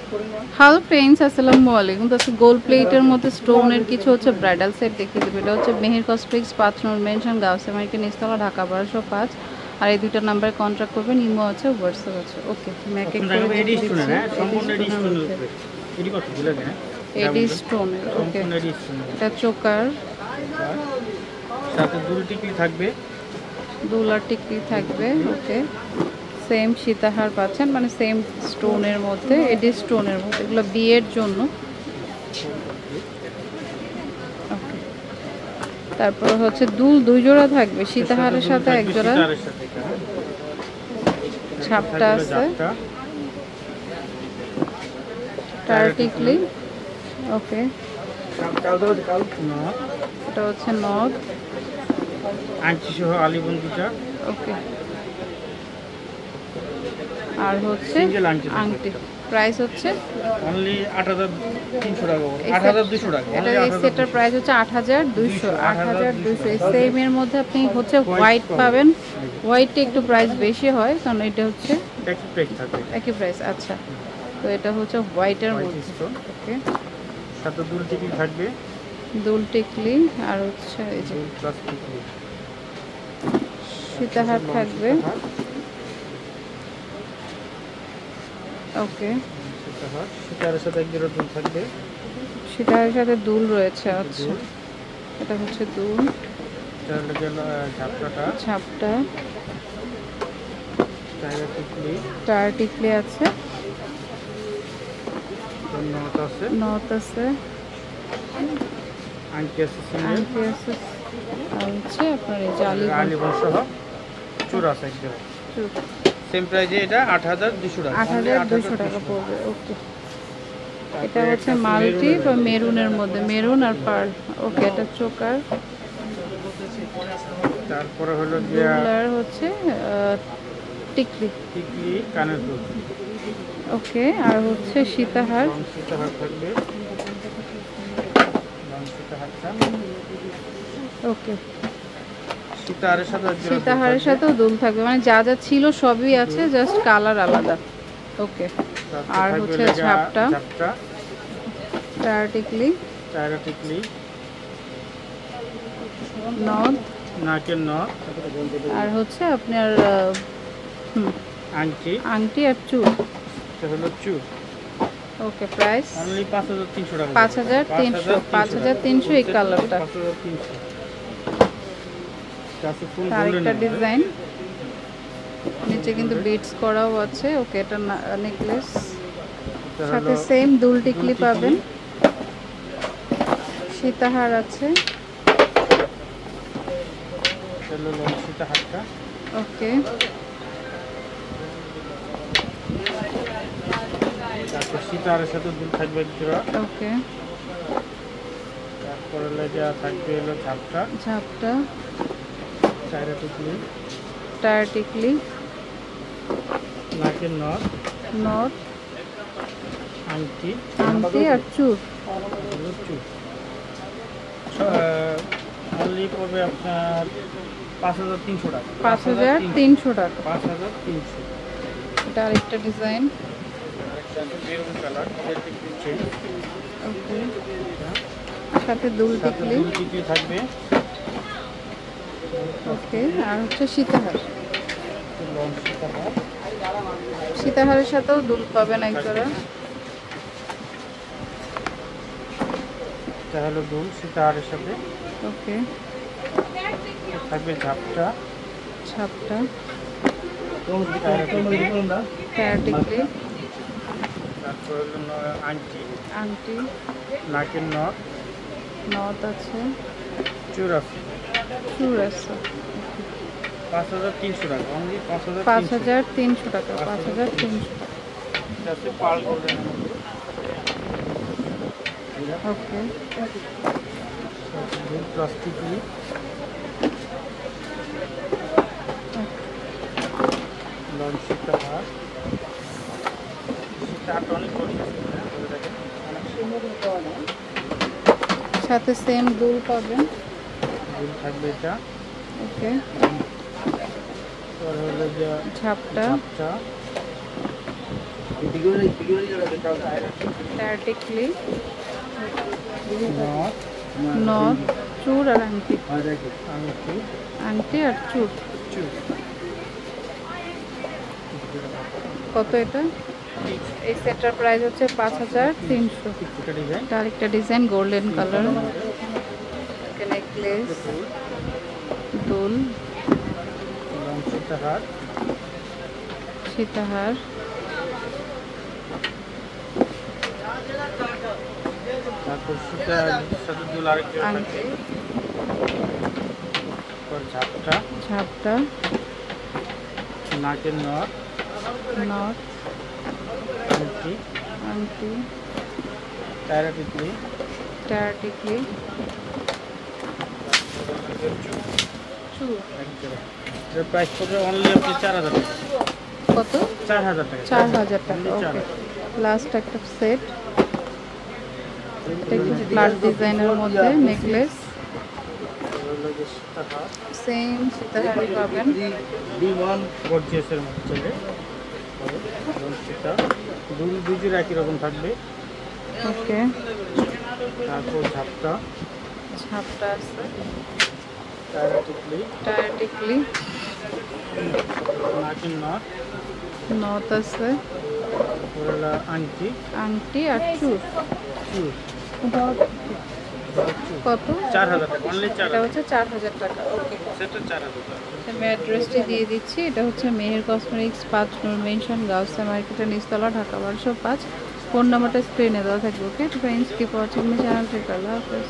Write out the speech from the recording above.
Hello friends, আসসালামু আলাইকুম। তো গোল্ড প্লেটের মধ্যে স্টোনের কিছু হচ্ছে ব্রাইডাল সেট দেখিয়ে দেবে। এটা হচ্ছে মেহের কসমেটিক্স 5 নম্বর মেনশন, গাউস আমেরিকান ইস্তলা, ঢাকা 1205। আর এই দুইটা নাম্বারে কন্ট্যাক্ট করবেন। ইমো আছে, হোয়াটসঅ্যাপ আছে। ওকে, ম্যাক এক করে এডি স্টোন না, সম্পূর্ণ এডি স্টোন দিচ্ছি। এডি কত দিলে না? এডি স্টোনের। ওকে, সম্পূর্ণ এডি স্টোন। এটা চোকার, সাথে দুল টিকলি থাকবে, দুলার টিকলি থাকবে। ওকে, সেম সীতাহার পাচ্ছেন, মানে সেম স্টোনের মধ্যে, এডি স্টোনের মধ্যে। এগুলো বিয়ের জন্য। ওকে, তারপর হচ্ছে দুল 2 জোড়া থাকবে, সীতাহারের সাথে 1 জোড়া। সীতাহারের সাথে ছাপটা আছে, টার্টিকলি। ওকে, এটা হচ্ছে নথ, আংটি সহ আলিবন্দিটা। ওকে, আর হচ্ছে সিঙ্গেল আংটি। প্রাইস হচ্ছে অনলি 8300 টাকা, 8200 টাকা। এটা এই সেটের প্রাইস হচ্ছে 8200। 8200 এই সেম এর মধ্যে আপনি হচ্ছে হোয়াইট পাবেন। হোয়াইটটা একটু প্রাইস বেশি হয়, কারণ এটা হচ্ছে একই প্রাইস থাকবে, একই প্রাইস। আচ্ছা, তো এটা হচ্ছে হোয়াইটের মধ্যে। ওকে, সাথে দুল টিকলি থাকবে, দুল টিকলি, আর হচ্ছে এই যে দুল প্লাস টিকলি, সীতাহার থাকবে। ওকে, সীতাহারের সাথে 1 জোড়া দুল থাকবে, সীতাহারের সাথে দুল রয়েছে। আচ্ছা, এটা হচ্ছে দুল, এটা হলো গেল ঝাপটাটা, ছাপটা, টাইগার টিকলি, টার টিকলি আছে, নট আছে, নথ আছে, আংটি আছে, সিঙ্গেল আংটি আছে, আর হচ্ছে আপনার এই জালি আলিবন সহ চূড় আছে 1 জোড়া। সেম প্রাইজে এটা 8200 টাকা, 8200 টাকা পড়বে। ওকে, এটা হচ্ছে মাল্টি বা মেরুনের মধ্যে, মেরুন আর পার্ল। ওকে, এটা চোকার। তারপরে হলো দুলার হচ্ছে টিকলি, টিকলি কানের দুল। ওকে, আর হচ্ছে সীতাহার। সীতাহার থাকবে, সীতাহারটা, ওকে, সীতাহারের সাথে সীতাহারের সাথেও দুল থাকবে, মানে যা যা ছিল সবই আছে, জাস্ট কালার আলাদা। ওকে, আর হচ্ছে ঝাপটা, টার টিকলি, টায়রা টিকলি, নথ, নাকের নথ, আর হচ্ছে আপনার আংটি, আংটি আর চুল। এটা হলো চুল। ওকে, প্রাইস অনলি 5300 টাকা, 5300। 5300 এই কালারটা। 5300। কাছে ফুল আরেকটা ডিজাইন, নিচে কিন্তু বিটস করাও আছে। ওকে, এটা নেকলেস, সাথে সেম দুল টিকলি পাবেন, সীতাহার আছে। হলো লং সীতাহারটা। ওকে, তারপর সীতাহারের সাথে দুল থাকবে 1 জোড়া। ওকে, তারপরে লেজা থাকবে হলো ঝাপটা, ঝাপটা, টায়রা টিকলি, টায়ার টিকলি, নাকের নথ, নথ, আংটি, আংটি আর চুর। হলো চুল। অনলি পড়বে আপনার 5300 টাকা, 5300 টাকা। 5300। এটা আরেকটা ডিজাইন। মেরুন কালার, ওকে, সাথে দুল টিকলি। দুল টিকলি থাকবে, ওকে, আর হচ্ছে সীতাহার। লং সীতাহার, সীতাহারের সাথেও দুল পাবেন 1 জোড়া। এটা হলো দুল সীতাহারের সাথে। ওকে, থাকবে ঝাপটা, ছাপটা, টায়রা টিকলি, টায়ার টিকলি, তারপর হলো আংটি, আংটি, নাকের নথ, নথ আছে, চূড় আছে। চুর আছে। 5300 টাকা, অনলি 5300। 5300 টাকা, 5300। এটা হচ্ছে পার্ল গোল্ডেন। ওকে, দুল প্লাস টিকলি, লং সীতাহার, সীতাহারটা অনেক বড় আছে, দেখেন সাথে সেম দুল পাবেন। দুল থাকবে এটা। ওকে, পরে হলো যে ঝাপটা, ঝাপটা, টায়ারটি ক্লিপ, নথ, নথ, চূড় আর আংটি, আংটি, আংটি আর চূড়। চুর। কত এটা? এই সেটটার প্রাইস হচ্ছে 5300। এটা ডিজাইন, এটা আরেকটা ডিজাইন গোল্ডেন কালার, নেকলেস, দুল, সীতাহার, সীতাহার, তারপর সীতার সাথে দুল আরেকটা থাকে, আংটি, তারপর ঝাপটা, ঝাপটা, নাকের নথ, নথ, আংটি, আংটি, টায়রা টিকলি, টায়ার টিকলি, চূড়। এর প্রাইস পড়বে অনলি আপনি 4000 টাকা। কত? 4000 টাকা। 4000 টাকা। Only ওকে, 4000 লাস্ট একটা সেট, ফ্ল্যাট ডিজাইনের মধ্যে নেকলেস, সীতাহার, সেম সীতাহারি পাবেন। গর্জিয়াসের মধ্যে চলে এবং সীতা দুল দুজোর একই রকম থাকবে। ওকে, তারপর ঝাপটা, ঝাপটা আছে, টায়রা টিকলি, টায়ার টিকলি, নাকের নথ, নথ আছে, ওরা আংটি, আংটি আর চূড়। চুর। কত? 4000 টাকা, অনলি এটা 4000 হচ্ছে 4000 টাকা। ওকে, সেটা 4000 টাকা। আমি অ্যাড্রেসটি দিয়ে দিচ্ছি। এটা হচ্ছে মেহের কসমেটিক্স 5 নূর মেনশন, গাউসিয়া মার্কেটের নিচতলা, ঢাকা 1205। ফোন নাম্বারটা স্ক্রিনে দেওয়া থাকবে। Okay friends, keep watching my channel. আল্লাহ হাফেজ।